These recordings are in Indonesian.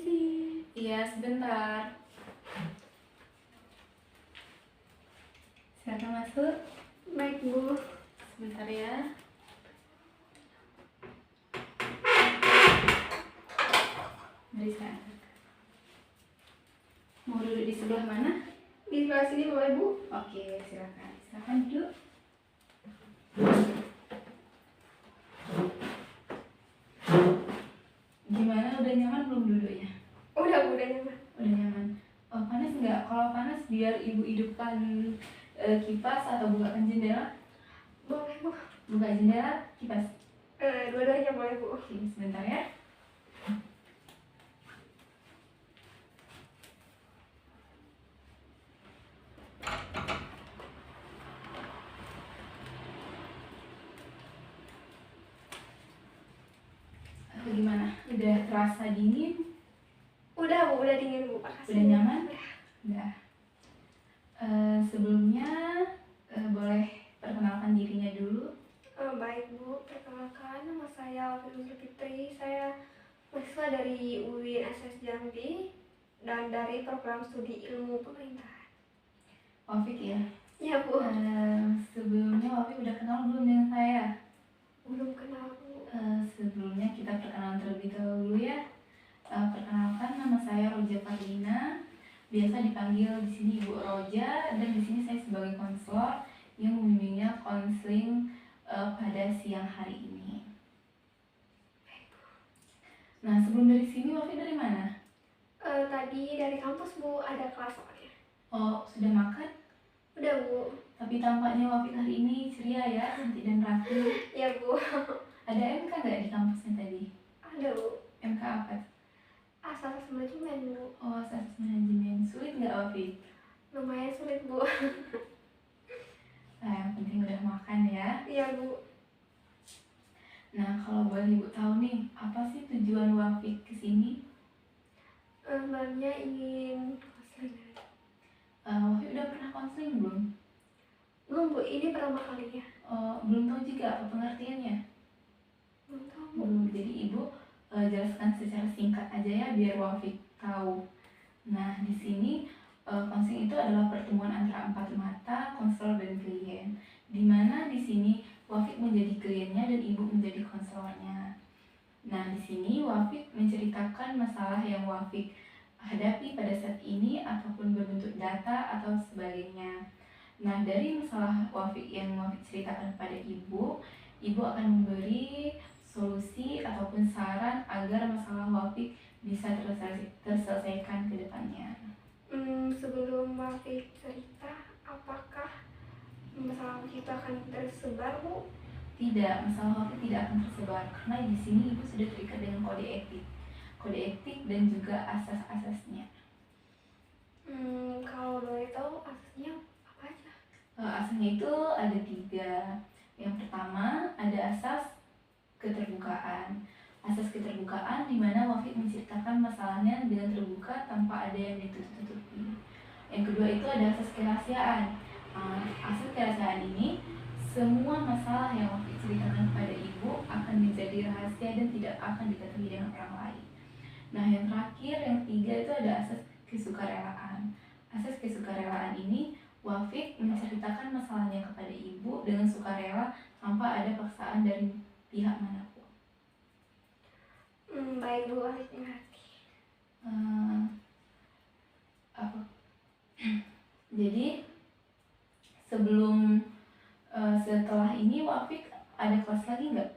Permisi. Iya, sebentar. Silakan masuk. Baik, Bu. Sebentar ya. Mari saya. Mau duduk di sebelah mana? Di sebelah sini boleh, Bu? Oke, silakan. Silakan duduk. Gimana, udah nyaman belum duduknya? Udah, Bu, udah nyaman. Udah nyaman. Oh, panas nggak? Kalau panas biar ibu hidupkan kipas atau bukakan jendela. Boleh, Bu. Buka jendela, kipas. Dua-duanya boleh, Bu. Oke, sebentar ya. Gimana? Udah terasa dingin? Udah, Bu. Udah dingin, Bu. Makasih. Udah nyaman? Udah. Udah. Sebelumnya boleh perkenalkan dirinya dulu. Baik, Bu. Perkenalkan, nama saya Alvin Fitri. Saya mahasiswa dari UIN SS Jambi dan dari program studi ilmu pemerintahan. Wafik ya. Ya, Bu. Sebelumnya Wafik udah kenal belum dengan saya? Belum kenal, Bu. Sebelumnya kita perkenalan terlebih dahulu ya. Perkenalkan, nama saya Roja Farlina. Biasa dipanggil di sini Ibu Roja, dan di sini saya sebagai konselor yang membimbingnya konseling pada siang hari ini. Nah, sebelum dari sini Wafik dari mana? Tadi dari kampus, Bu. Ada kelas soalnya. Oh, sudah makan? Udah, Bu. Tapi tampaknya Wafik hari ini ceria ya, cantik dan rapi. Ya, Bu. Ada MK nggak di kampusnya tadi? Ada, Bu. MK apa? Asas manajemen, Bu. Oh, asas manajemen. Sulit nggak Wafik? Lumayan sulit, Bu. Nah, yang penting udah makan ya. Iya, Bu. Nah, kalau boleh Ibu tahu nih, apa sih tujuan Wafik kesini? Sebenarnya ingin konseling. Wafik udah pernah konseling belum? Belum, Bu. Ini pertama kalinya. Belum tahu juga apa pengertiannya? Belum tahu, Bu. Belum. Jadi Ibu jelaskan secara singkat aja ya, biar Wafik tahu. Nah, di sini konseling itu adalah pertemuan antara empat mata, konselor dan klien. Di mana di sini Wafik menjadi kliennya dan Ibu menjadi konselornya. Nah, di sini Wafik menceritakan masalah yang Wafik hadapi pada saat ini ataupun berbentuk data atau sebagainya. Nah, dari masalah Wafik yang Wafik ceritakan kepada Ibu, Ibu akan memberi solusi ataupun saran agar masalah Wafik bisa terselesaikan ke depannya. Sebelum Wafik cerita, apakah masalah itu akan tersebar, Bu? Tidak, masalah Wafik tidak akan tersebar karena di sini Ibu sudah terikat dengan kode etik dan juga asas-asasnya. Kalau boleh tahu asasnya apa aja? Asasnya itu ada 3. Yang pertama ada asas keterbukaan. Asas keterbukaan di mana Wafik menceritakan masalahnya dengan terbuka tanpa ada yang ditutup-tutupi. Yang kedua itu ada asas kerahasiaan. Asas kerahasiaan ini, semua masalah yang Wafik ceritakan kepada Ibu akan menjadi rahasia dan tidak akan diketahui dengan orang lain. Nah, yang terakhir, yang ketiga itu ada asas kesukarelaan. Asas kesukarelaan ini, Wafik menceritakan masalahnya kepada Ibu dengan sukarela tanpa ada paksaan dari pihak manapun. Baik, Bu. Wafik mengerti. Jadi setelah ini Wafik ada kelas lagi nggak?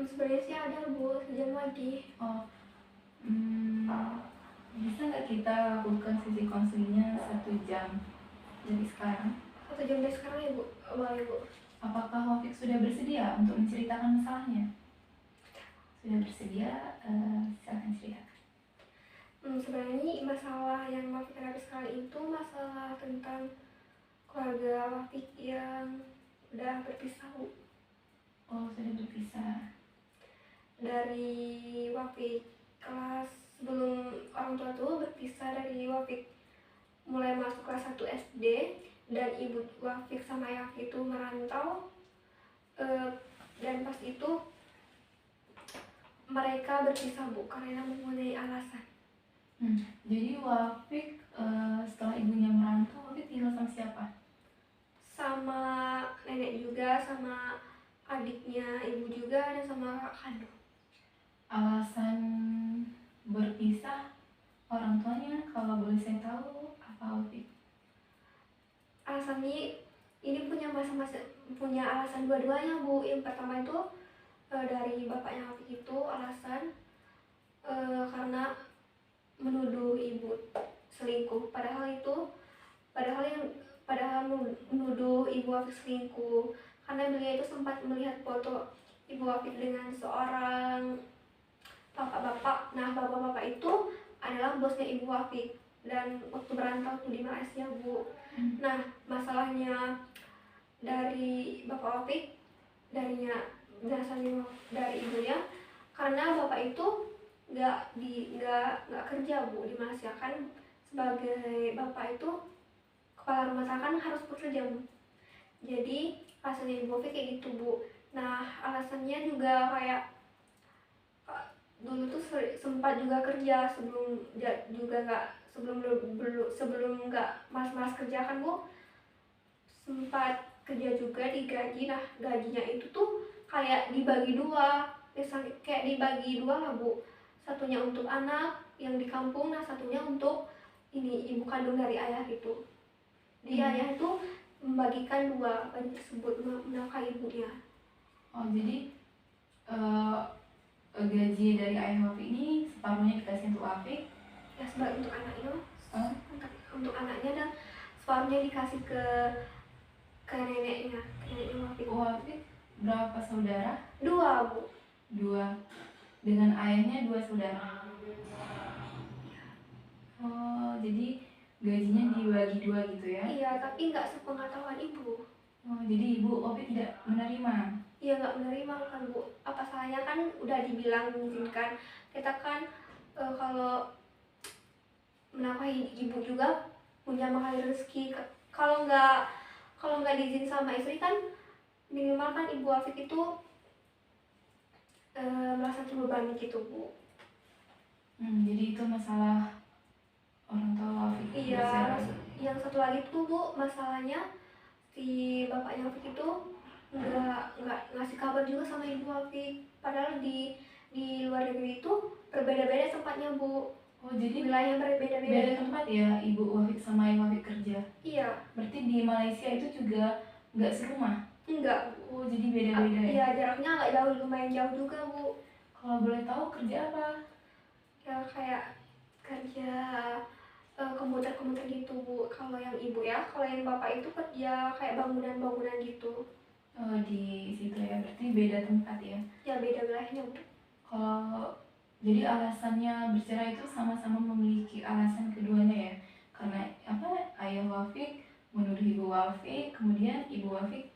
Sebenarnya sih ada, Bu. Sejam lagi. Bisa nggak kita lakukan sesi konselingnya 1 jam dari sekarang? 1 jam dari sekarang ya, Bu? Boleh, Bu. Apakah Wafik sudah bersedia untuk menceritakan masalahnya? Sudah bersedia? Silakan ceritakan. Sebenarnya ini masalah yang Wafik hadapi sekarang itu masalah tentang keluarga Wafik yang udah berpisah, Bu. Oh, sudah berpisah. Dari Wafik kelas sebelum orang tua tuh berpisah, dari Wafik mulai masuk kelas 1 SD dan ibu Wafik sama ayah Wafik itu merantau, dan pas itu mereka berpisah Bu karena mempunyai alasan. Jadi Wafik setelah ibunya merantau, Wafik tinggal sama siapa? Sama nenek juga, sama adiknya ibu juga, dan sama kakak kandung. Alasan berpisah orang tuanya kalau boleh saya tahu apa, Wafik? Alasannya ini punya alasan dua-duanya Bu. Yang pertama itu dari bapaknya Wafik itu alasan karena menuduh ibu selingkuh, padahal menuduh ibu Wafik selingkuh karena beliau itu sempat melihat foto ibu Wafik dengan seorang bapak-bapak. Nah, bapak-bapak itu adalah bosnya ibu Wafik dan waktu berantau tuh di Malaysia Bu. Nah, masalahnya dari bapak Wafik, berdasarnya dari ibunya, karena bapak itu nggak kerja Bu di Malaysia, kan sebagai bapak itu kepala rumah tangga kan harus bekerja Bu. Jadi alasannya ibu Wafik kayak gitu Bu. Nah, alasannya juga kayak dulu tuh sempat juga kerja sebelum nggak mas kerja kan Bu, sempat kerja juga digaji. Nah, gajinya itu tuh kayak dibagi dua, misalnya kayak dibagi dua lah Bu, satunya untuk anak yang di kampung, nah satunya untuk ini ibu kandung dari ayah itu. Ayah itu membagikan dua gaji tersebut menafkahi ibunya. Oh, jadi gaji dari ayah Wafik ini separuhnya dikasih untuk Wafik? Ya, sebagai untuk anaknya, untuk anaknya, dan separuhnya dikasih ke neneknya Wafik. Wafik berapa saudara? 2 Bu. 2. Dengan ayahnya 2 saudara. Oh, jadi gajinya dibagi 2 gitu ya? Iya, tapi nggak sepengetahuan ibu. Oh, jadi ibu Wafik tidak menerima? Iya, nggak menerima kan Bu. Apa salahnya, kan udah dibilang mengizinkan. Kita kan kalau menafkahi ibu juga punya mengalir rezeki. Kalau nggak diizin sama istri kan minimal kan ibu Wafik itu merasa terbebani gitu Bu. Jadi itu masalah orang tua Wafik. Iya, yang satu lagi tuh Bu, masalahnya si bapaknya Wafik itu nggak ngasih kabar juga sama ibu Wafik. Padahal di luar negeri itu berbeda-beda tempatnya Bu. Oh, jadi wilayah berbeda-beda. beda tempat ya ibu Wafik sama ayah Wafik kerja? Iya. Berarti di Malaysia itu juga nggak serumah? Enggak. Oh, jadi beda-beda ya? Iya, jaraknya agak jauh, lumayan jauh juga Bu. Kalau boleh tahu kerja apa? Ya kayak kerja komuter gitu Bu. Kalau yang ibu ya, kalau yang bapak itu kerja kayak bangunan gitu. Oh, di situ ya, berarti beda tempat ya? Ya, beda wilayahnya Bu. Kalau jadi alasannya bercerai itu sama-sama memiliki alasan keduanya ya, karena apa, ayah Wafik menuduh ibu Wafik, kemudian ibu Wafik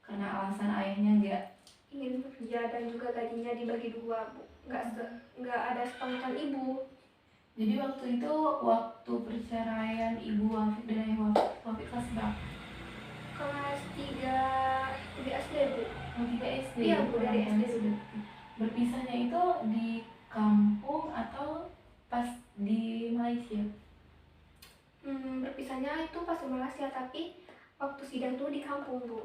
karena alasan ayahnya nggak ingin bekerja dan juga gajinya dibagi 2 Bu. Nggak ada sepengetahuan ibu. Jadi waktu itu, waktu perceraian ibu Wafik dan ayah Wafik kelas berapa? Kelas 3 di SD Bu. Oh, 3 SD? Iya Bu, dari SD sudah. Berpisahnya itu di kampung atau pas di Malaysia? Berpisahnya itu pas di Malaysia, tapi waktu sidang tuh di kampung Bu.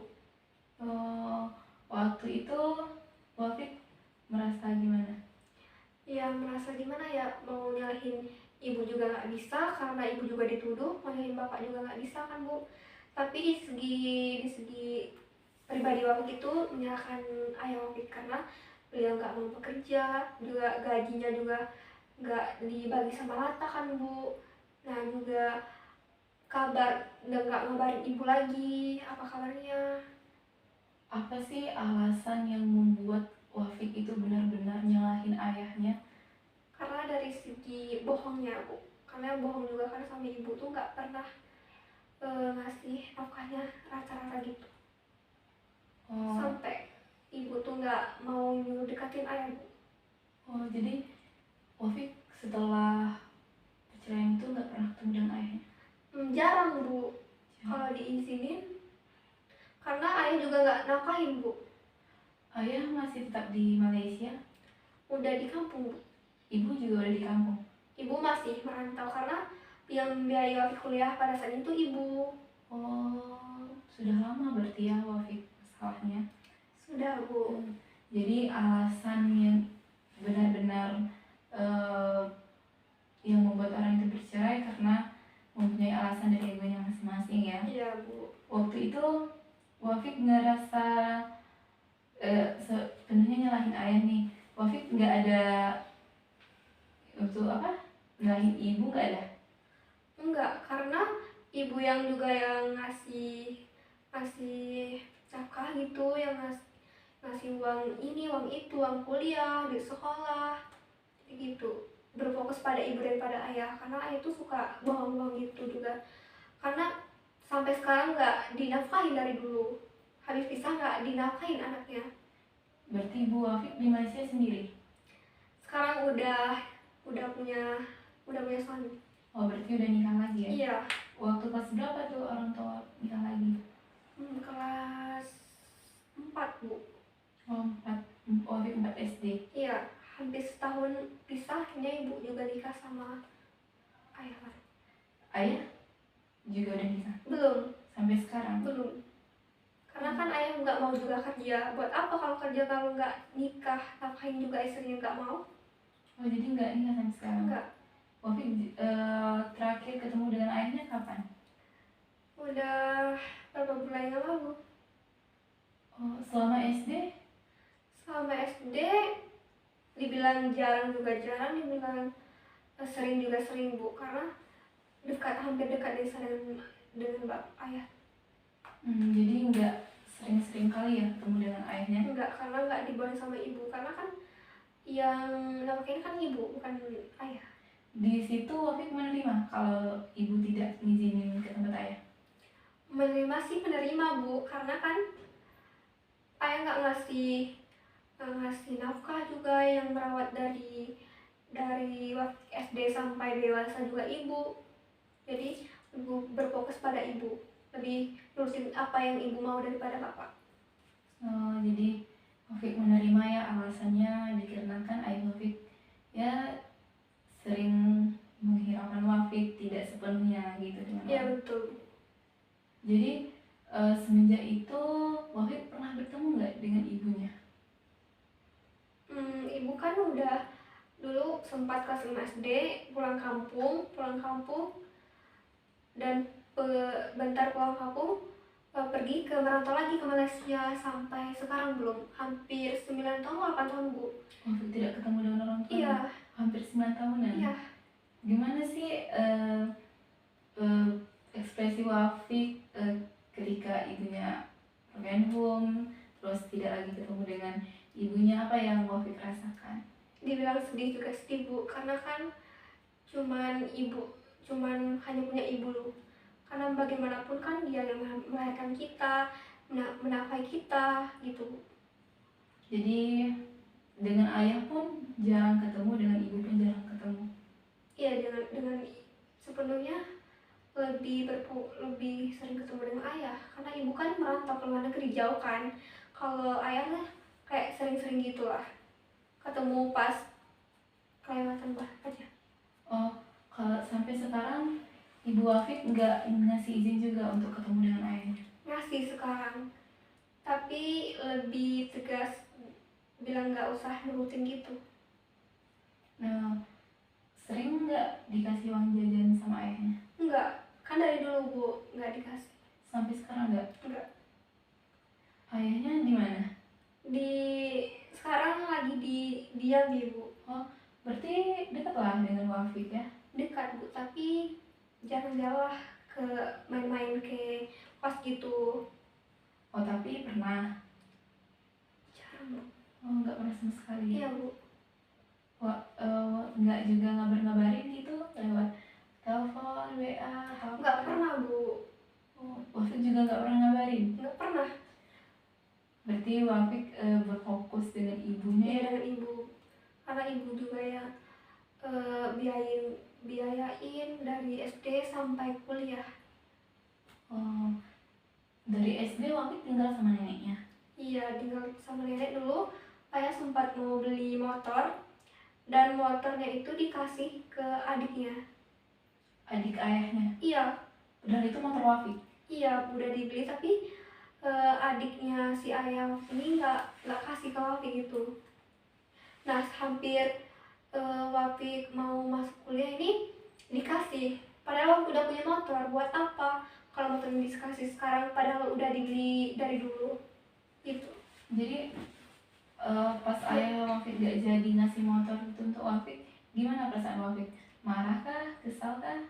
Oh, waktu itu Wafik merasa gimana? Ya, merasa gimana ya, mau nyalahin ibu juga nggak bisa karena ibu juga dituduh, mau nyalahin bapak juga nggak bisa kan Bu. Tapi di segi pribadi Wafik itu menyalahkan ayah Wafik karena beliau nggak mau bekerja, juga gajinya juga nggak dibagi sama rata kan Bu. Nah, juga nggak ngabarin ibu lagi apa kabarnya. Apa sih alasan yang membuat Wafik itu benar-benar nyalahin ayahnya? Karena dari segi bohongnya Bu, karena bohong juga kan sama ibu tuh nggak pernah ngasih nafkahnya rata-rata gitu. Oh. Sampai ibu tuh nggak mau nyuruh deketin ayah Bu. Oh, jadi Wafik setelah perceraian itu nggak pernah ketemu dengan ayahnya? Jarang Bu. Kalau diizinin, karena ayah juga nggak nafkahin Bu. Ayah masih tetap di Malaysia? udah di kampung Bu. Ibu juga udah di kampung. Ibu masih merantau karena yang biaya Wafik kuliah pada saat itu ibu. Oh, sudah lama berarti ya Wafik masalahnya. Sudah Bu. Jadi alasan yang benar-benar yang membuat orang itu bercerai karena mempunyai alasan dari egonya masing-masing ya. Iya Bu. Waktu itu Wafik ngerasa sebenarnya nyalahin ayah nih. Wafik nggak ada untuk apa? Nyalahin ibu nggak ada? Enggak, karena ibu yang juga yang ngasih nafkah gitu, yang ngasih uang ini, uang itu, uang kuliah di sekolah gitu. Berfokus pada ibu daripada ayah, karena ayah itu suka bohong-bohong gitu juga. Karena sampai sekarang nggak dinafkahin dari dulu. Habis pisah nggak dinafkahin anaknya. Berarti Ibu Wafik di Malaysia sendiri? Sekarang udah punya suami. Oh, berarti udah nikah lagi ya? Iya. Waktu kelas berapa tuh orang tua nikah lagi? Kelas 4 Bu. Oh, 4. Wafik 4 SD. Iya, hampir setahun pisah, akhirnya ibu juga nikah sama ayah kan. Ayah juga udah nikah? Belum. Sampai sekarang? Belum. Karena kan ayah nggak mau juga kerja. Buat apa kalau kerja kalau nggak nikah, nafkahin juga istrinya nggak mau? Oh, jadi nggak nikah sampai sekarang? Nggak. Wafik terakhir ketemu dengan ayahnya kapan? Udah berapa bulan yang lalu. Oh, selama SD? Selama SD dibilang jarang juga jarang, dibilang sering juga sering Bu, karena hampir dekat dengan ayah. Jadi nggak sering-sering kali ya ketemu dengan ayahnya? Enggak, karena nggak dibolehin sama ibu, karena kan yang nafkahin kan ibu, bukan ayah. Di situ Wafik menerima kalau ibu tidak ngizinin ke tempat ayah? Menerima sih menerima Bu, karena kan ayah nggak ngasih nafkah juga, yang merawat dari waktu SD sampai dewasa juga ibu. Jadi ibu berfokus pada ibu, lebih nurutin apa yang ibu mau daripada bapak. Oh, jadi Wafik menerima ya alasannya dikarenakan ayah Wafik ya sering menghiraukan Wafik, tidak sepenuhnya gitu dengan Iya betul. Jadi semenjak itu Wafik pernah bertemu nggak dengan ibunya? Ibu kan udah dulu sempat kelas 5 SD pulang kampung dan bentar pulang kampung pergi ke merantau lagi ke Malaysia, sampai sekarang belum, hampir 9 tahun 8 tahun Bu. Wafik tidak ketemu dengan orang tua? Iya. Hampir 9 tahunan? Iya. Gimana sih ekspresi Wafik ketika ibunya broken home, terus tidak lagi ketemu dengan ibunya, apa yang Wafik rasakan? Dibilang sedih juga sedih Bu, karena kan cuman hanya punya ibu loh. Karena bagaimanapun kan dia yang melahirkan kita, menafkahi kita gitu. Jadi dengan ayah pun jarang ketemu, dengan ibu pun jarang ketemu? Iya, dengan sepenuhnya lebih sering ketemu dengan ayah, karena ibu kan merantau ke luar negeri jauh kan. Kalau ayah lah kayak sering-sering gitulah, ketemu pas kelewatan aja. Oh, kalau sampai sekarang Ibu Wafik nggak ngasih izin juga untuk ketemu dengan ayahnya? Ngasih sekarang, tapi lebih tegas bilang nggak usah nurutin gitu. Nah, sering nggak dikasih uang jajan sama ayahnya? Enggak, kan dari dulu Bu nggak dikasih. Sampai sekarang nggak? Enggak. Ayahnya di mana? Sekarang lagi diam Bu. Oh, berarti dekat lah dengan Wafik ya? Dekat Bu, tapi jarang-jarang lah ke main-main ke pas gitu. Oh, tapi pernah? Jarang Bu. Oh, nggak pernah sama sekali? Iya Bu. Wah, nggak juga ngabarin gitu lewat telepon, WA, atau Nggak pernah Bu. Oh, Wafik juga nggak pernah ngabarin? Nggak pernah. Berarti Wafik berfokus dengan ibunya ya? Dengan ibu, karena ibu juga ya biayain dari SD sampai kuliah. Oh, dari SD Wafik tinggal sama neneknya? Iya, tinggal sama nenek dulu. ayah sempat mau beli motor, dan motornya itu dikasih ke adiknya. Adik ayahnya. Iya, Padahal itu motor Wafi. iya udah dibeli, tapi adiknya si ayah ini nggak kasih ke Wafi gitu. Nah, hampir Wafi mau masuk kuliah ini dikasih, padahal Wafi udah punya motor. Buat apa kalau motor ini dikasih sekarang padahal udah dibeli dari dulu gitu. Jadi pas ayah Wafi gak jadi ngasih motor itu untuk Wafi, gimana perasaan Wafi? Marah kah? Kesal kah?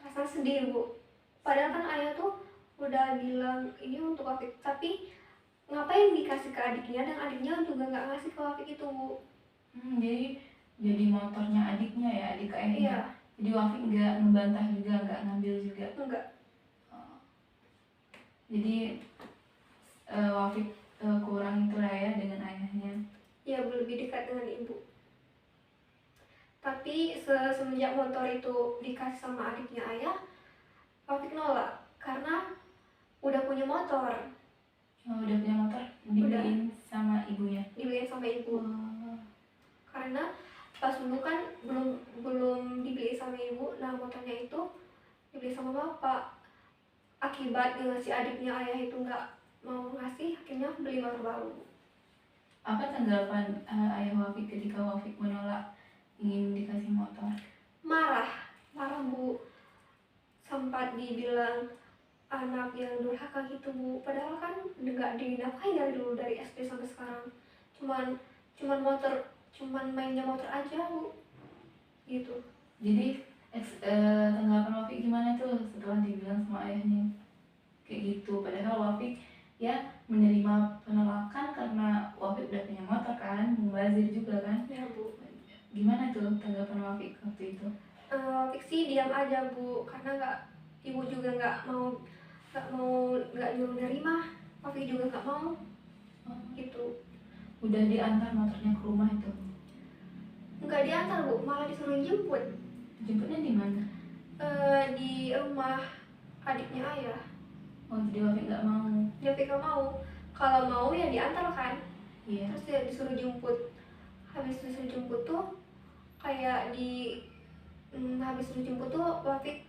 Rasa sedih, Bu. Padahal kan ayah tuh udah bilang ini untuk Wafi, tapi ngapain dikasih ke adiknya, dan adiknya juga nggak ngasih ke Wafi itu, Bu. Jadi motornya adiknya ya, adik ayahnya. Iya. Jadi Wafi nggak ngebantah juga, nggak ngambil juga. Enggak. Jadi Wafi kurang itu lah ya dengan ayahnya. Ya, lebih dekat dengan ibu. Tapi semenjak motor itu dikasih sama adiknya ayah, Wafi nolak karena udah punya motor. Udah punya motor dibeliin sama ibunya. Dibeliin sama ibu. Karena pas dulu kan belum dibeli sama ibu. Nah, motornya itu dibeli sama bapak. Akibat si adiknya ayah itu nggak mau ngasih, akhirnya beli motor baru. Apa tanggapan ayah Wafi ketika Wafi menolak ingin dikasih motor? Marah Bu. Sempat dibilang anak yang durhaka gitu, Bu. Padahal kan nggak dinafkahi dari dulu, dari SD sampai sekarang. Cuman mainnya motor aja, Bu. Gitu. Jadi tanggapan Wafi gimana tuh setelah dibilang sama ayahnya kayak gitu? Padahal Wafi ya menerima penolakan karena Wafi udah punya motor kan, mubazir juga kan. Ya, Bu. Gimana tuh tanggapan Wafi waktu itu? Wafi sih diam aja, Bu, karena ibu juga nggak nyuruh nerima. Wafi juga nggak mau. Gitu. Udah diantar motornya ke rumah itu? Nggak diantar, Bu, malah disuruh jemput. Jemputnya di mana? Di rumah adiknya ayah. Jadi Wafi nggak mau? Wafi nggak mau. Kalau mau ya diantar kan. Iya. Terus dia disuruh jemput. Habis disuruh jemput tuh kayak habis disuruh jemput tuh Wafi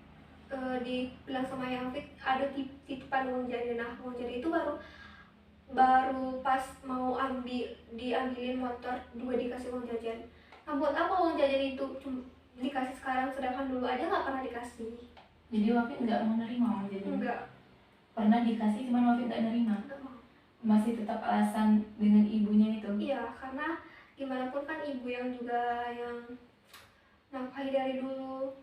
dibilang sama ayah Wafi ada titipan uang jajan. Nah, uang jajan itu baru pas mau diambilin motor juga dikasih uang jajan. Nah, buat apa uang jajan itu dikasih sekarang, sedangkan dulu aja nggak pernah dikasih. Jadi Wafi nggak mau nerima uang jajan? Enggak. Pernah dikasih cuman Wafi nggak nerima? Nggak mau. Masih tetap alasan dengan ibunya itu? Iya, karena gimana pun kan ibu yang juga yang nafkahi dari dulu.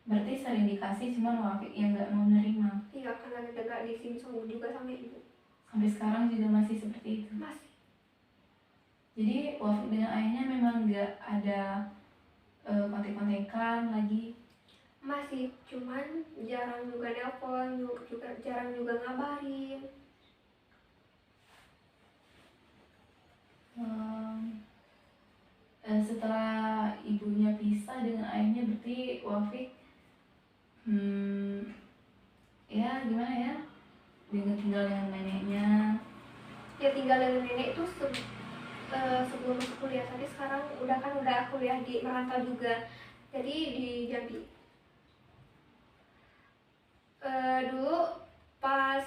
Berarti sering dikasih cuman Wafi yang nggak mau nerima? Iya, karena nggak disini juga sama ibu. Sampai sekarang juga masih seperti itu? Masih. Jadi Wafi dengan ayahnya memang nggak ada kontek-kontekan lagi? Masih, cuman jarang juga nelpon, juga jarang juga ngabarin. Setelah ibunya pisah dengan ayahnya, berarti Wafi ya gimana ya, dengan tinggal dengan neneknya? Ya, tinggal dengan nenek itu sebelum masuk kuliah. Tapi sekarang udah kuliah di merantau juga, jadi di Jambi. Dulu pas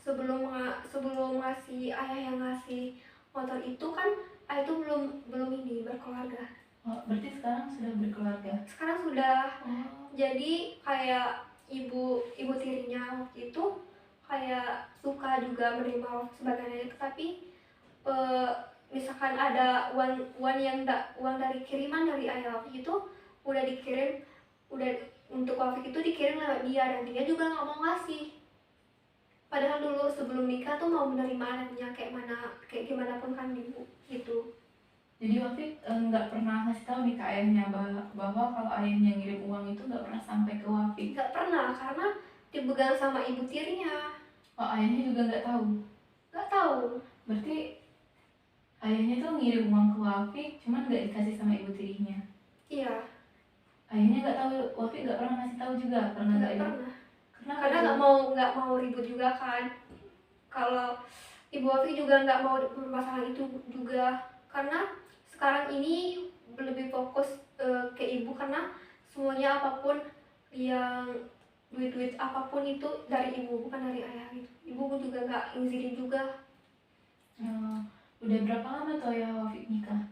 sebelum ngasih ayah yang ngasih motor itu kan ayah itu belum berkeluarga. Berarti sekarang sudah berkeluarga? Sekarang sudah. Jadi kayak ibu tirinya waktu itu kayak suka juga menerima Wafi sebagai nenek, tapi misalkan ada uang dari kiriman dari ayah Wafi itu udah dikirim, untuk Wafi itu dikirim lewat dia, dan dia juga nggak mau ngasih. Padahal dulu sebelum nikah tuh mau menerima anaknya kayak gimana pun kan ibu gitu. Jadi Wafi nggak pernah ngasih tahu nih ke ayahnya bahwa kalau ayahnya ngirim uang itu nggak pernah sampai ke Wafi? Nggak pernah, karena dipegang sama ibu tirinya. Ayahnya juga nggak tahu? Nggak tahu. Berarti ayahnya tuh ngirim uang ke Wafi cuman nggak dikasih sama ibu tirinya? Iya. Ayahnya nggak tahu, Wafi nggak pernah ngasih tahu juga? Nggak pernah. Karena nggak mau ribut juga kan. Kalau Ibu Wafi juga nggak mau permasalahan itu juga, karena sekarang ini lebih fokus ke ibu, karena semuanya apapun yang duit-duit apapun itu dari ibu, bukan dari ayah gitu. Ibu juga nggak ngizinin juga. Udah berapa lama tuh ya Wafik nikah?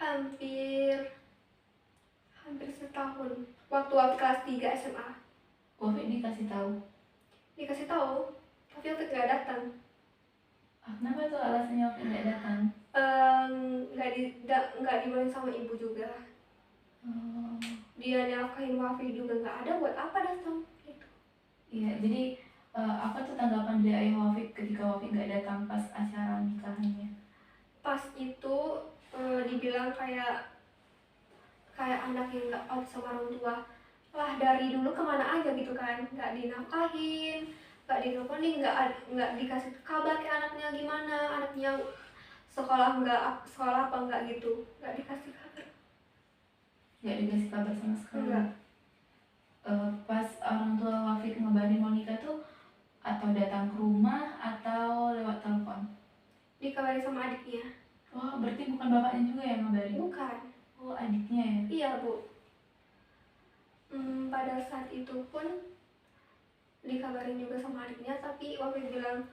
Hampir setahun. Waktu Wafi kelas 3 SMA. Wafik Dikasih tahu, tapi Wafi nggak datang. Kenapa tuh alasannya Wafik nggak datang? Nggak dibolehin sama ibu juga. Dia nafkahin Wafi juga nggak ada, buat apa datang gitu. Iya, jadi apa tuh tanggapan dari ayah Wafik ketika Wafik nggak datang pas acara nikahannya? Pas itu dibilang kayak anak yang nggak out sama orang tua. Lah dari dulu kemana aja gitu kan, nggak dinafkahin, nggak diteleponin, nggak dikasih kabar ke anaknya gimana, anaknya sekolah apa nggak gitu, nggak dikasih kabar. Nggak dikasih kabar sama sekali? Enggak. Pas orang tua Wafik ngabarin mau nikah tuh atau datang ke rumah atau lewat telepon? Dikabarin sama adiknya. Wah, berarti bukan bapaknya juga yang ngabarin? Bukan. Oh, adiknya ya? Iya bu. Pada saat itu pun dikabarin juga sama adiknya, tapi Wafi bilang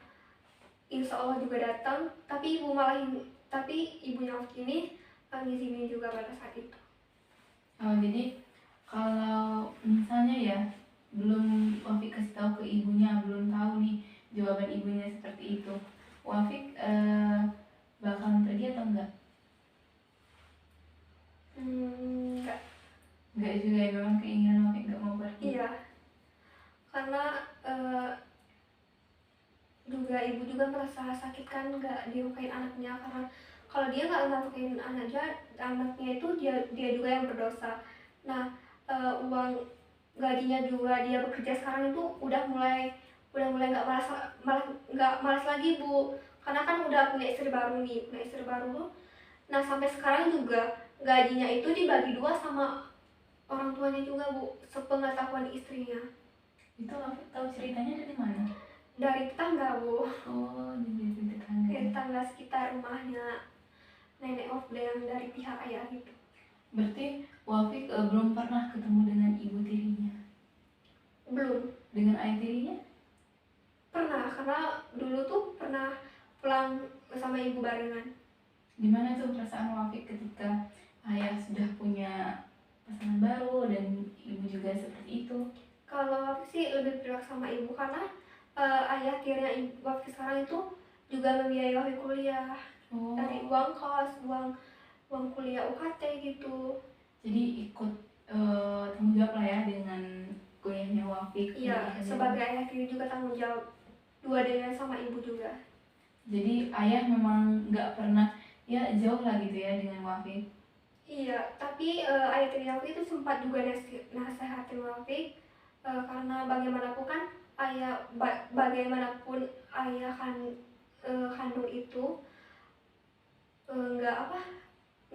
insya Allah juga datang, tapi ibunya Wafi ini ngizinin juga pada saat itu. Jadi kalau misalnya ya belum Wafik kasih tahu ke ibunya, belum tahu nih jawaban ibunya seperti itu, Wafik bakalan pergi atau enggak? Enggak juga ya, memang keinginan Wafik enggak mau pergi. Iya, karena juga ibu juga merasa sakit kan, nggak dinafkahin anaknya, karena kalau dia nggak nafkahin anaknya itu dia juga yang berdosa. Nah, uang gajinya juga dia bekerja sekarang itu udah mulai nggak malas lagi bu, karena kan udah punya istri baru. Nah sampai sekarang juga gajinya itu dibagi 2 sama orang tuanya juga bu, sepengetahuan istrinya. Itu Wafik tahu ceritanya dari mana? Dari tetangga bu. Oh, dari tetangga. Dari tetangga sekitar rumahnya nenek Wafik yang dari pihak ayah gitu. Berarti Wafik belum pernah ketemu dengan ibu tirinya? Belum. Dengan ayah tirinya? Pernah, karena dulu tuh pernah pulang sama ibu barengan. Gimana tuh perasaan Wafik ketika ayah sudah punya pasangan baru dan ibu juga seperti itu? Kalau Wafik sih lebih berhak sama ibu, karena ayah tirinya Wafik sekarang itu juga membiayai Wafik kuliah. Dari uang kos, uang kuliah UKT gitu. Jadi ikut tanggung jawab lah ya dengan kuliahnya Wafik. Iya, sebagai ayah tiri juga tanggung jawab dua-duanya sama ibu juga. Jadi ayah memang nggak pernah ya jauh lah gitu ya dengan Wafik? Iya, tapi ayah tiri Wafik itu sempat juga nasehatin Wafik, karena bagaimanapun ayah kandung itu nggak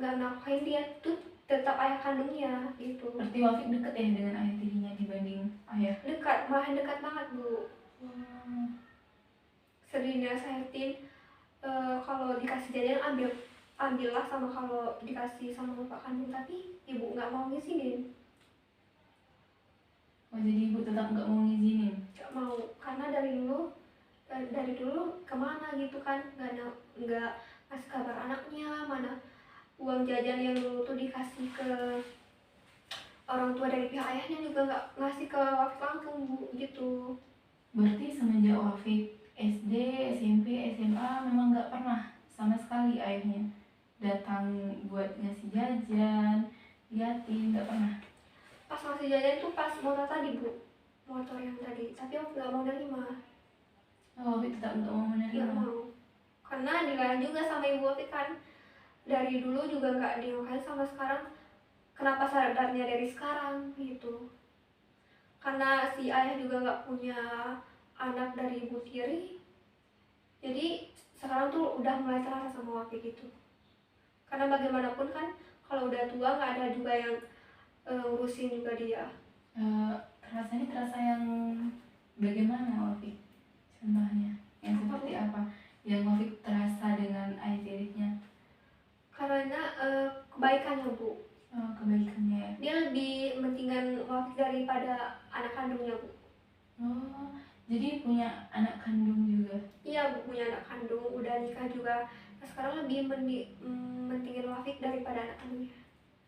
nafkahin dia tuh tetap ayah kandungnya gitu. Berarti Wafik deket ya dengan ayah tirinya dibanding ayah? Dekat, malah dekat banget bu. Sering nasehatin, kalau dikasih jajan ambillah, sama kalau dikasih sama bapak kandung, tapi ibu nggak mau ngizinin. Oh, jadi ibu tetap nggak mau ngizinin? Nggak mau, karena dari dulu kemana gitu kan, nggak ngasih kabar anaknya, mana uang jajan yang dulu tuh dikasih ke orang tua dari pihak ayahnya juga nggak ngasih ke Wafik langsung bu gitu. Berarti semenjak Wafik SD, SMP, SMA memang nggak pernah sama sekali ayahnya datang buat ngasih jajan, liatin, nggak pernah? Pas ngasih jajan tuh pas motor tadi bu, motor yang tadi, tapi aku nggak mau nerima. Wafik tetap nggak mau menerima? Nggak mau, karena dilarang juga sama ibu Wafik kan, dari dulu juga nggak dinafkahin, sama sekarang kenapa sadarnya dari sekarang gitu. Karena si ayah juga nggak punya anak dari ibu tiri, jadi sekarang tuh udah mulai terasa sama Wafik gitu. Karena bagaimanapun kan kalau udah tua nggak ada juga yang ngurusin juga dia. Terasa yang bagaimana Wafik? Contohnya yang seperti apa? yang Wafik terasa dengan ayah tirinya? Karena kebaikannya Bu. Oh, kebaikannya ya. Dia lebih mementingkan Wafik daripada anak kandungnya Bu. Oh, jadi punya anak kandung juga? Iya Bu, punya anak kandung, udah nikah juga. Nah, sekarang lebih mementingin Wafik daripada anak kandungnya.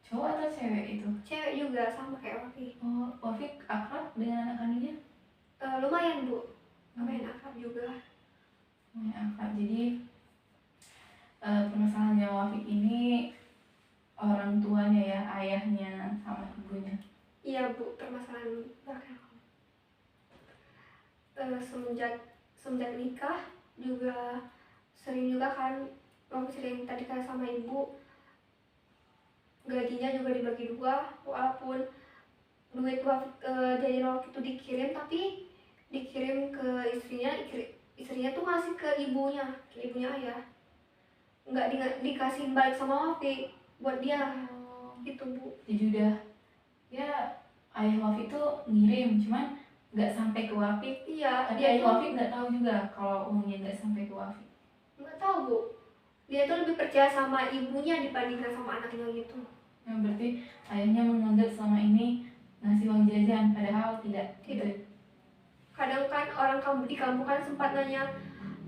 Cowok atau cewek itu? Cewek juga sama kayak Wafik. Oh, Wafik akrab dengan anak kandungnya? Lumayan Bu, lumayan akrab juga. Akrab. Jadi permasalahannya Wafik ini orang tuanya ya, ayahnya sama ibunya. Iya Bu, permasalahan belakang. Semenjak nikah juga sering juga kan, Wafik sering tadi kan sama ibu, gajinya juga dibagi dua, walaupun duit jajan Wafik itu dikirim, tapi dikirim ke istrinya tuh ngasih ke ibunya ayah, nggak dikasih balik sama Wafik buat dia. Gitu Bu. Jadi udah ya, ayah Wafik tuh ngirim, cuman nggak sampai ke Wafik. Iya, Tapi dia ayah tuh Wafik nggak tahu juga kalau uangnya nggak sampai ke Wafik. nggak tahu Bu, dia tuh lebih percaya sama ibunya dibandingkan sama anaknya gitu. Nah, berarti ayahnya menganggap selama ini ngasih uang jajan, padahal tidak. Kadang kan orang di kampung kan sempat nanya,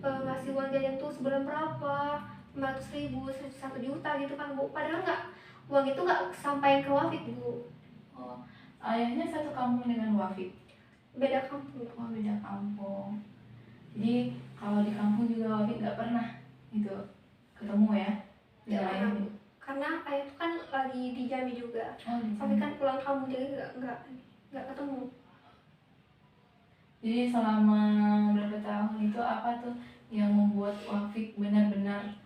ngasih uang jajan tuh sebulan berapa, 500.000, 1 juta gitu kan Bu, padahal uang itu nggak sampai ke Wafik Bu. Oh, ayahnya satu kampung dengan Wafik? Beda kampung. Oh, beda kampung. Jadi kalau di kampung juga Wafik nggak pernah gitu ketemu ya dengan ayahnya? Karena ayah itu kan lagi di Jambi juga. Oh, di Tapi Jambi. kan pulang kampung jadi nggak ketemu. Jadi selama berapa tahun itu apa tuh yang membuat Wafik benar-benar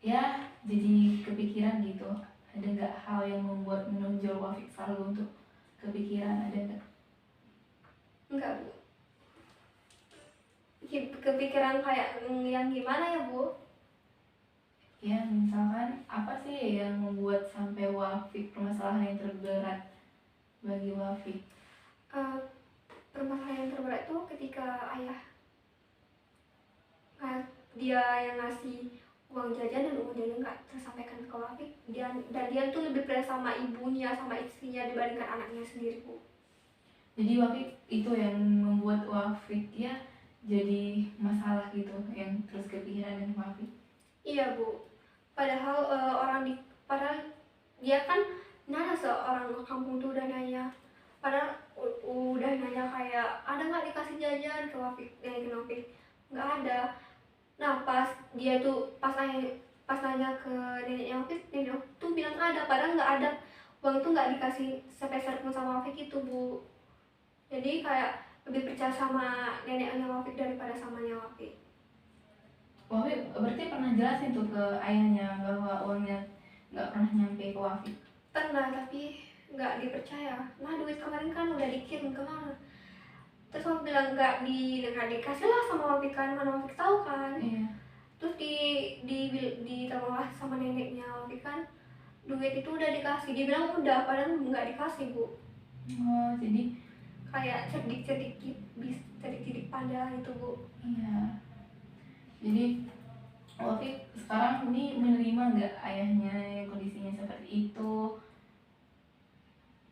ya jadi kepikiran gitu? Ada nggak hal yang membuat menonjol Wafik selalu untuk kepikiran, ada nggak? Enggak Bu. Kepikiran kayak yang gimana ya Bu? Ya misalkan apa sih yang membuat sampai Wafik permasalahan yang terberat bagi Wafik? Permasalahan yang terberat tuh ketika ayah dia yang ngasih uang jajan dan uang jajan nggak tersampaikan ke Wafik, dan dia tuh lebih percaya sama ibunya sama istrinya dibandingkan anaknya sendiri Bu. Jadi Wafik itu yang membuat Wafik ya jadi masalah gitu, yang terus kepikiran dengan Wafik? Iya Bu, padahal padahal dia kan nanya, seorang kampung tuh udah nanya, padahal udah nanya kayak ada nggak dikasih jajan ke Wafik, ke Wafik nggak ada. Nah pas nanya ke neneknya Wafik, nenek tuh bilang ada, padahal nggak ada, uang itu nggak dikasih sepeser pun sama Wafik itu Bu. Jadi kayak lebih percaya sama neneknya Wafik daripada samanya Wafik. Wafik berarti pernah jelasin tuh ke ayahnya bahwa uangnya nggak pernah nyampe ke Wafik? Pernah, tapi nggak dipercaya. Nah duit kemarin kan udah dikirim kemana? Terus Wafik bilang nggak dikasih lah sama Wafik kan, mana Wafik tahu kan. Iya. Terus ditolonglah sama neneknya Wafik kan, duit itu udah dikasih, dia bilang udah, padahal nggak dikasih Bu. Oh, jadi Kayak cerdik pandai itu Bu. iya. Jadi Wafik sekarang ini menerima nggak ayahnya yang kondisinya seperti itu?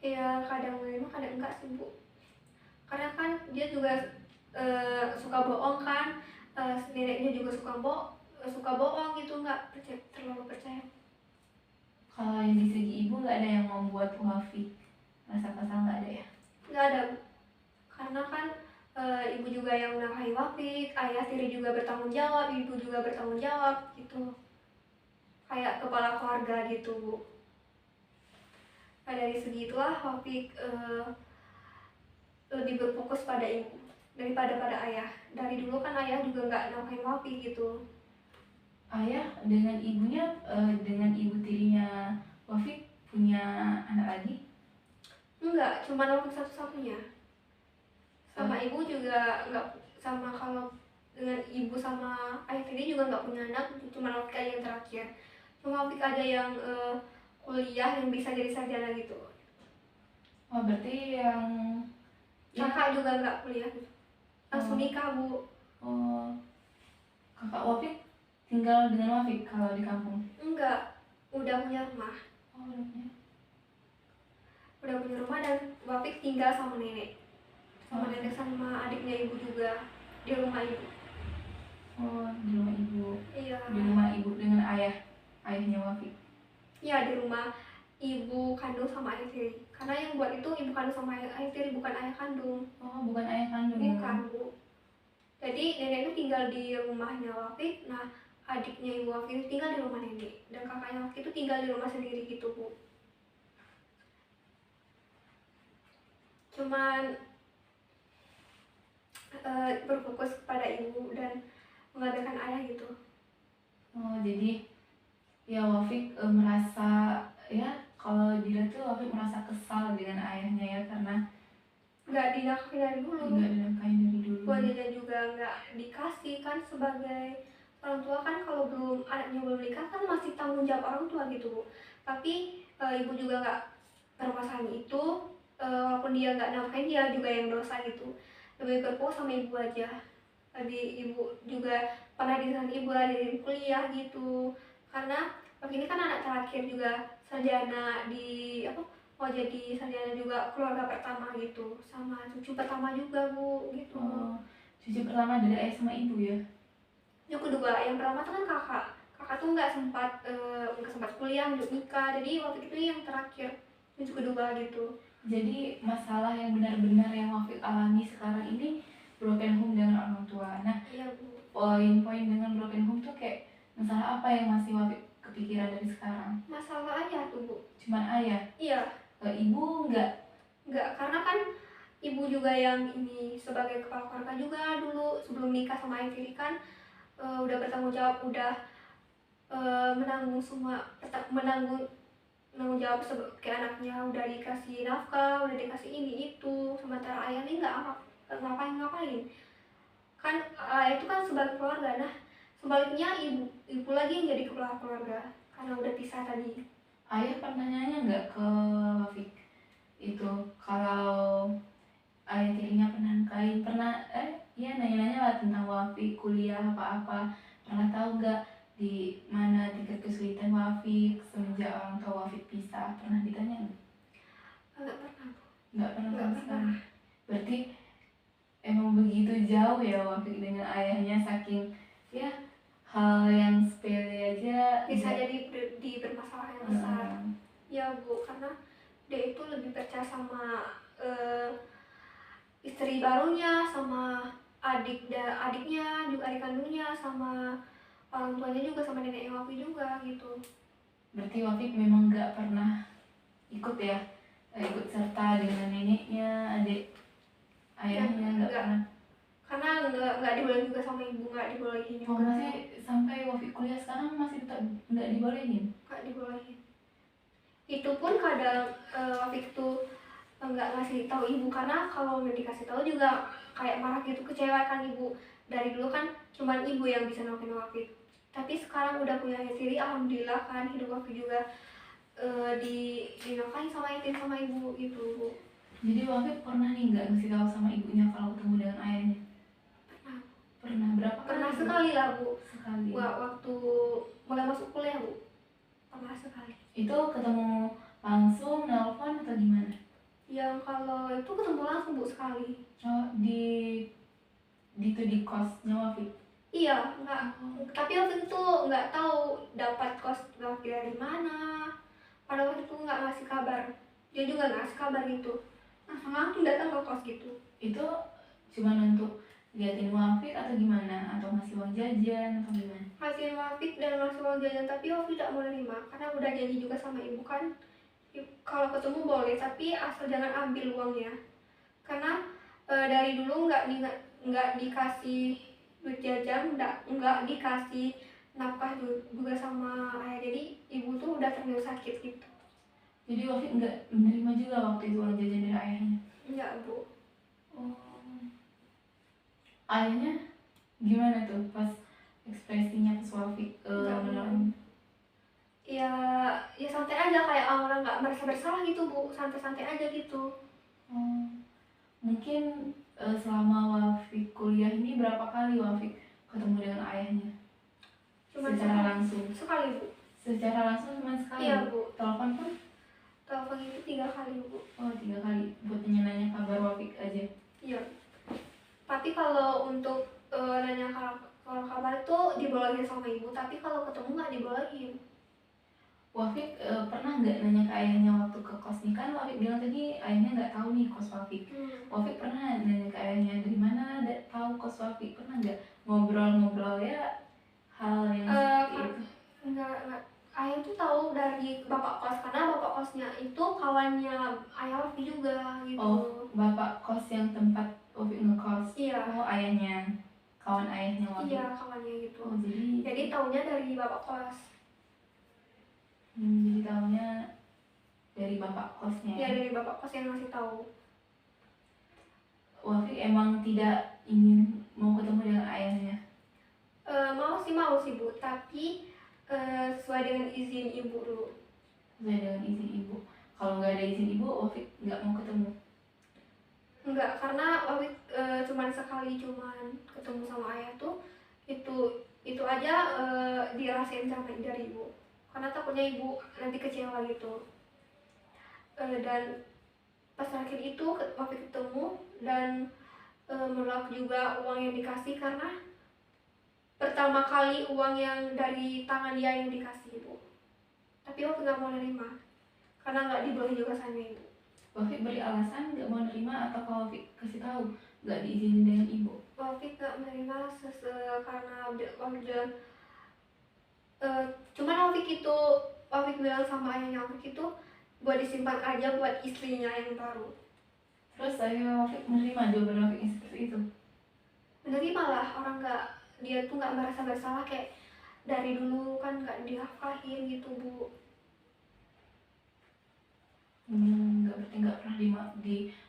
Ya kadang menerima kadang enggak sih Bu, karena kan dia juga suka bohong kan, neneknya juga suka bohong gitu, nggak terlalu percaya. Kalau yang di segi ibu nggak ada yang membuat Wafik rasa kesal, nggak ada ya? Nggak ada, karena kan ibu juga yang menafkahi Wafik, ayah tiri juga bertanggung jawab, ibu juga bertanggung jawab gitu, kayak kepala keluarga gitu Bu. Nah dari segi itulah Wafik lebih berfokus pada ibu daripada pada ayah. Dari dulu kan ayah juga nggak nafkahin Wafik gitu. Ayah dengan ibunya, dengan ibu tirinya Wafik punya anak lagi? Enggak, cuma Wafik satu-satunya. Sama ibu juga nggak, sama kalau dengan ibu sama ayah tiri juga nggak punya anak, cuma Wafik aja yang terakhir. Cuma Wafik ada yang kuliah yang bisa jadi sarjana gitu. Oh, berarti yang Kakak juga nggak kuliah gitu, langsung nikah Bu. Oh, Kakak Wafik tinggal dengan Wafik kalau di kampung? Enggak, udah punya rumah. Oh, udah punya. Udah punya rumah dan Wafik tinggal sama nenek. Sama Oh. nenek sama adiknya ibu juga di rumah ibu. Oh, di rumah ibu. Iya. Di rumah ibu dengan ayahnya Wafik. Iya, di rumah ibu kandung sama ayah tiri. Karena yang buat itu ibu kandung sama ayah tiri, bukan ayah kandung. Oh, bukan ayah kandung ya? Bukan, Bu. Jadi nenek itu tinggal di rumahnya Wafik. Nah, adiknya ibu Wafik itu tinggal di rumah nenek. Dan kakaknya Wafik itu tinggal di rumah sendiri gitu, Bu. Cuman berfokus kepada ibu dan mengabaikan ayah gitu. Oh, jadi ya Wafik merasa ya, kalau dilihat tuh Wafik merasa kesal dengan ayahnya ya, karena Nggak dinafkahi dari dulu. nggak dinafkahi dari dulu. Buat jajan juga nggak dikasih kan, sebagai orang tua kan kalau belum anaknya belum nikah kan masih tanggung jawab orang tua gitu, Bu. Tapi ibu juga nggak permasalahan itu, walaupun dia nggak nafkahin, dia juga yang dosa gitu. Lebih berfokus sama ibu aja. Tadi ibu juga pernah disaran ibu dari kuliah gitu, karena ini kan anak terakhir juga, sarjana di apa, mau jadi sarjana juga, keluarga pertama gitu, sama cucu pertama juga, Bu, gitu. Oh, cucu pertama dari ayah sama ibu ya? Yang kedua, yang pertama tuh kan kakak tuh nggak sempat kuliah untuk nikah, jadi waktu itu yang terakhir, cucu kedua gitu. Jadi masalah yang benar-benar yang Wafik alami sekarang ini broken home dengan orang tua. Nah, Iya, Bu. poin-poin dengan broken home tuh kayak masalah apa yang masih Wafik kepikiran dari sekarang? Masalah aja tuh, Bu. Cuman ayah? Iya. Ibu nggak? Nggak, karena kan ibu juga yang ini sebagai kepala keluarga juga dulu sebelum nikah sama ayah tiri kan, udah bertanggung jawab, udah menanggung jawab ke anaknya, udah dikasih nafkah, udah dikasih ini itu, sementara ayah ini nggak ngapain kan. Ayah itu kan sebagai keluarga. Nah, sebaliknya ibu lagi yang jadi kepala keluarga karena udah pisah tadi. Ayah pernah nanya nggak ke Wafik itu kalau ayah tirinya nanya-nanya lah tentang Wafik kuliah apa-apa, pernah tahu nggak di mana tingkat kesulitan Wafik semenjak orang tua Wafik pisah? Pernah ditanya nggak? Nggak pernah. Nggak pernah Nggak sama pernah. sekali. Berarti emang begitu jauh ya Wafik dengan ayahnya, saking ya hal yang sepele aja bisa jadi di bermasalah yang besar. Ya, Bu, karena dia itu lebih percaya sama istri barunya, sama adiknya juga, adik kandungnya, sama orang tuanya juga, sama neneknya Wafik juga gitu. Berarti Wafik memang nggak pernah ikut ya, ikut serta dengan neneknya, ayahnya nggak pernah. Karena nggak dibolehin juga sama ibu, nggak dibolehin juga. Oh, masih sampai Wafik kuliah sekarang masih tetap nggak dibolehin? Nggak dibolehin. Itu pun kadang Wafik tuh nggak ngasih tahu ibu, karena kalau dikasih tahu juga kayak marah gitu, kecewa kan ibu. Dari dulu kan cuman ibu yang bisa nafkahin Wafik, tapi sekarang udah punya istri, alhamdulillah kan, hidup Wafik juga dinafkahin sama ibu gitu, Bu. Jadi Wafik pernah nih nggak ngasih tahu sama ibunya kalau ketemu dengan ayahnya? Pernah berapa kali? Pernah sekali lah, Bu. Sekali. Waktu mulai masuk kuliah, Bu, pernah sekali. Itu ketemu langsung, nelpon atau gimana? Yang kalau itu ketemu langsung, Bu, sekali. Oh, di kosnya Wafik? Iya, tapi waktu itu nggak tahu dapat kos Wafik dari mana. Pada waktu itu nggak ngasih kabar, dia juga nggak ngasih kabar gitu, langsung datang ke kos gitu. Itu cuma untuk liatin Wafik atau gimana? Atau ngasih uang jajan atau gimana? Ngasih Wafik dan ngasih uang jajan, tapi Wafik tidak mau nerima karena udah janji juga sama ibu kan, kalau ketemu boleh tapi asal jangan ambil uangnya. Karena dari dulu nggak dikasih duit jajan, nggak dikasih nafkah juga sama ayah, jadi ibu tuh udah terlalu sakit gitu. Jadi Wafik nggak menerima juga waktu itu uang jajan dari ayahnya? Enggak, Bu. Oh. Ayahnya gimana tuh pas ekspresinya pas Wafik menolong? Ya santai aja, kayak orang nggak merasa bersalah gitu, Bu, santai-santai aja gitu. Mungkin selama Wafik kuliah ini berapa kali Wafik ketemu dengan ayahnya Cuma secara langsung? sekali Bu. Secara langsung cuma sekali? Iya Bu. Telepon pun? Telepon itu 3 kali Bu. Oh 3 kali, buat nanya-nanya kabar Wafik aja? Iya. Tapi kalau untuk nanya kalau kabar itu dibolehin sama ibu, tapi kalau ketemu nggak dibolehin. Wafik pernah nggak nanya ke ayahnya waktu ke kos nih? Kan Wafik bilang tadi ayahnya nggak tahu nih kos Wafik. Wafik pernah nanya ke ayahnya dari mana tahu kos Wafik? Pernah nggak ngobrol-ngobrol ya hal yang seperti itu? Enggak. Ayah tuh tahu dari bapak kos, karena bapak kosnya itu kawannya ayah Wafik juga gitu. Oh, bapak kos yang tempat Wafik ngekos? Iya. Oh, ayahnya, kawan ayahnya Wafik? Iya, kawannya gitu. Oh, jadi taunya dari bapak kos. Jadi taunya dari bapak kosnya? Iya, dari bapak kos yang ngasih tahu. Wafik emang tidak ingin mau ketemu dengan ayahnya? Mau sih Bu, tapi sesuai dengan izin ibu dulu. Sesuai dengan izin ibu. Kalau nggak ada izin ibu, Wafik nggak mau ketemu? Enggak, karena Wafik cuman sekali ketemu sama ayah tuh itu aja dirasain sama dari ibu, karena takutnya ibu nanti kecewa gitu. Dan pas terakhir itu Wafik ketemu dan menolak juga uang yang dikasih, karena pertama kali uang yang dari tangan dia yang dikasih ibu, tapi Wafik nggak mau nerima karena nggak dibolehin juga sama ibu. Wafik beri alasan nggak mau nerima atau kalau Wafik kasih tahu nggak diizinin dengan ibu? Wafik nggak menerima karena Wafik bilang cuman Wafik bilang sama ayahnya Wafik itu buat disimpan aja buat istrinya yang baru. Terus ayah Wafik menerima jawaban Wafik yang seperti itu? Menerima lah, orang dia tuh nggak merasa bersalah, kayak dari dulu kan nggak dinafkahin gitu Bu. Berarti nggak pernah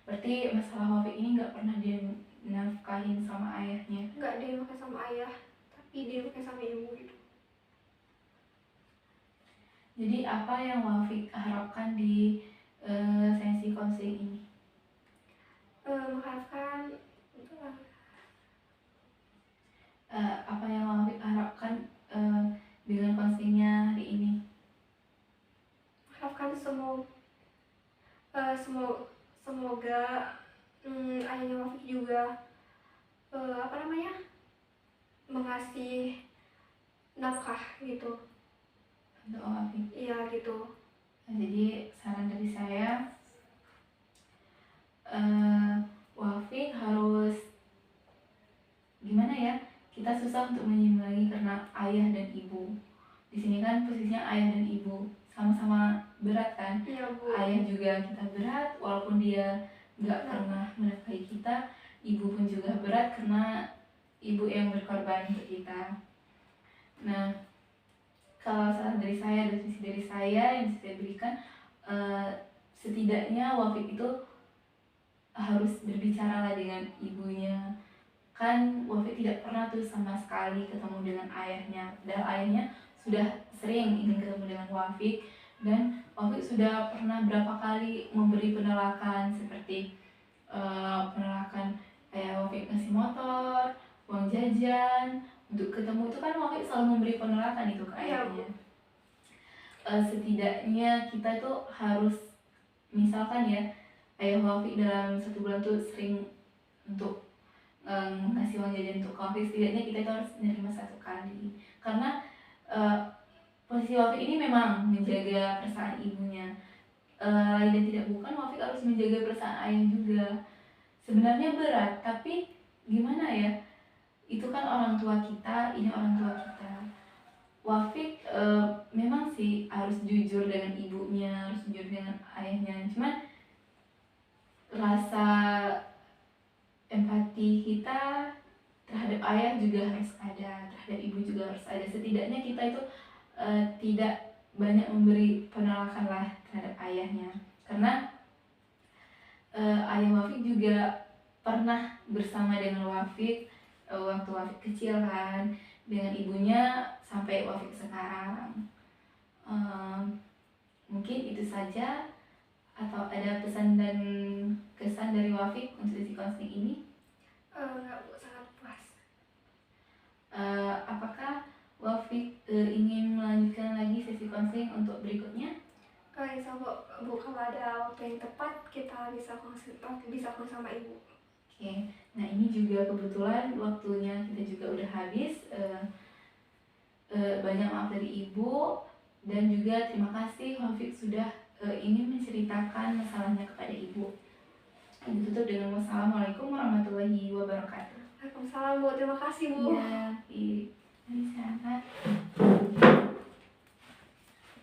berarti masalah Wafik ini nggak pernah dinafkahin sama ayahnya? Nggak dinafkahin sama ayah, tapi dinafkahin sama ibu gitu. Jadi apa yang Wafik harapkan di sesi konseling ini? Mengharapkan apa yang Wafik harapkan dengan konselingnya hari ini? Harapkan semoga ayahnya Wafik juga mengasih nafkah gitu Untuk Wafik? iya gitu. Jadi saran dari saya, Wafik harus gimana ya, kita susah untuk menyeimbangi karena ayah dan ibu. Di sini kan posisinya ayah dan ibu sama-sama berat kan? Iya Bu. Ayah juga kita berat walaupun dia nggak pernah menafkahi kita. Ibu pun juga berat karena ibu yang berkorban untuk kita. Nah, kalau saran dari saya dan visi dari saya yang bisa saya berikan, setidaknya Wafik itu harus berbicara lah dengan ibunya. Kan Wafik tidak pernah tuh sama sekali ketemu dengan ayahnya, padahal ayahnya sudah sering ingin ketemu dengan Wafik, dan Wafik sudah pernah berapa kali memberi penolakan, seperti penolakan kayak Wafik ngasih motor, uang jajan untuk ketemu. Itu kan Wafik selalu memberi penolakan itu ke ayahnya. Setidaknya kita tuh harus, misalkan ya, ayah Wafik dalam 1 bulan tuh sering untuk ngasih uang jajan untuk Wafik, setidaknya kita itu harus menerima 1 kali. Karena posisi Wafik ini memang menjaga perasaan ibunya, lain dan tidak bukan Wafik harus menjaga perasaan ayah juga. Sebenarnya berat, tapi gimana ya, itu kan orang tua kita, ini orang tua kita. Wafik memang sih harus jujur dengan ibunya, harus jujur dengan ayahnya, cuman rasa empati kita terhadap ayah juga harus ada, terhadap ibu juga harus ada. Setidaknya kita itu tidak banyak memberi penolakan lah terhadap ayahnya, karena ayah Wafik juga pernah bersama dengan Wafik waktu Wafik kecil kan, dengan ibunya sampai Wafik sekarang. Mungkin itu saja, atau ada pesan dan kesan dari Wafik untuk sesi konseling ini? Enggak Bu, sangat puas. Apakah Wafik ingin melanjutkan lagi sesi konseling untuk berikutnya? Insya Allah Bu, kalau ada waktu yang tepat kita bisa konsul sama Ibu. Oke, nah ini juga kebetulan waktunya kita juga udah habis. Banyak maaf dari Ibu, dan juga terima kasih Wafik sudah ingin menceritakan masalahnya kepada Ibu. Ditutup dengan wassalamualaikum warahmatullahi wabarakatuh. Waalaikumsalam Bu, terima kasih Bu. Ya, bisa.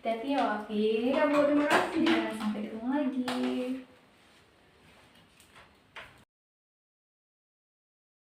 Hati-hati ya Wafik. Iya Bu, terima kasih. Ya, sampai ketemu lagi.